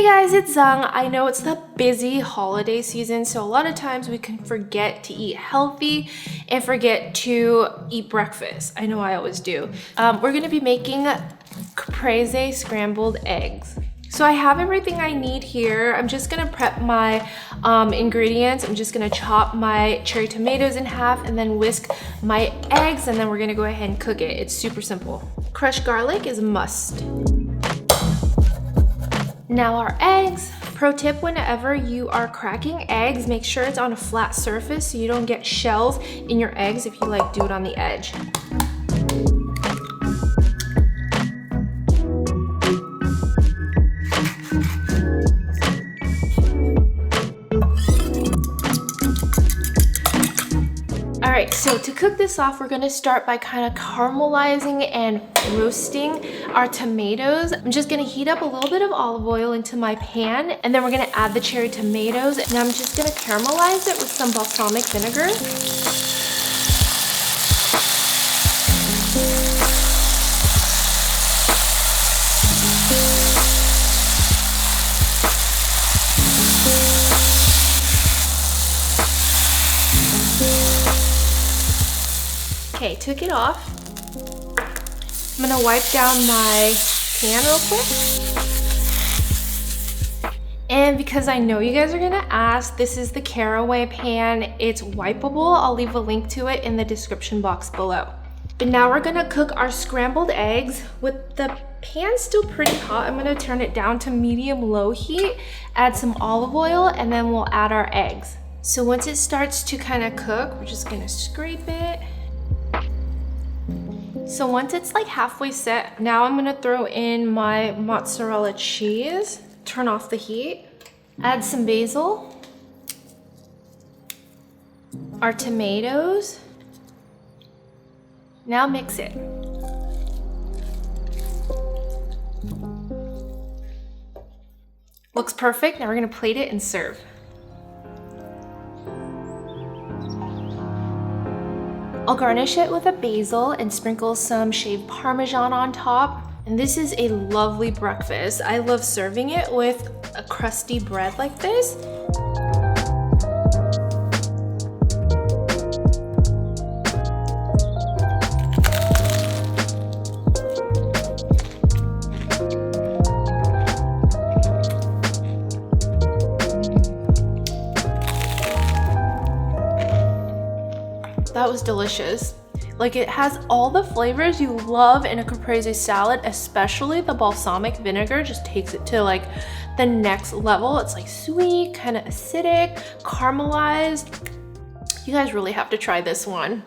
guys, it's Zhang. I know it's the busy holiday season, so a lot of times we can forget to eat healthy and forget to eat breakfast. I know I always do. We're gonna be making caprese scrambled eggs. So I have everything I need here. I'm just gonna prep my ingredients. I'm just gonna chop my cherry tomatoes in half and then whisk my eggs, and then we're gonna go ahead and cook it. It's super simple. Crushed garlic is a must. Now our eggs. Pro tip, whenever you are cracking eggs, make sure it's on a flat surface so you don't get shells in your eggs if you like do it on the edge. Alright, so to cook this off, we're gonna start by kind of caramelizing and roasting our tomatoes. I'm just gonna heat up a little bit of olive oil into my pan, and then we're gonna add the cherry tomatoes, and I'm just gonna caramelize it with some balsamic vinegar. Okay, took it off. I'm gonna wipe down my pan real quick. And because I know you guys are gonna ask, this is the Caraway pan. It's wipeable. I'll leave a link to it in the description box below. But now we're gonna cook our scrambled eggs. With the pan still pretty hot, I'm gonna turn it down to medium-low heat, add some olive oil, and then we'll add our eggs. So once it starts to kind of cook, we're just gonna scrape it. So once it's like halfway set, now I'm gonna throw in my mozzarella cheese, turn off the heat, add some basil, our tomatoes. Now mix it. Looks perfect. Now we're gonna plate it and serve. I'll garnish it with a basil and sprinkle some shaved Parmesan on top. And this is a lovely breakfast. I love serving it with a crusty bread like this. That was delicious. Like, it has all the flavors you love in a caprese salad, especially the balsamic vinegar just takes it to like the next level. It's like sweet, kind of acidic, caramelized. You guys really have to try this one.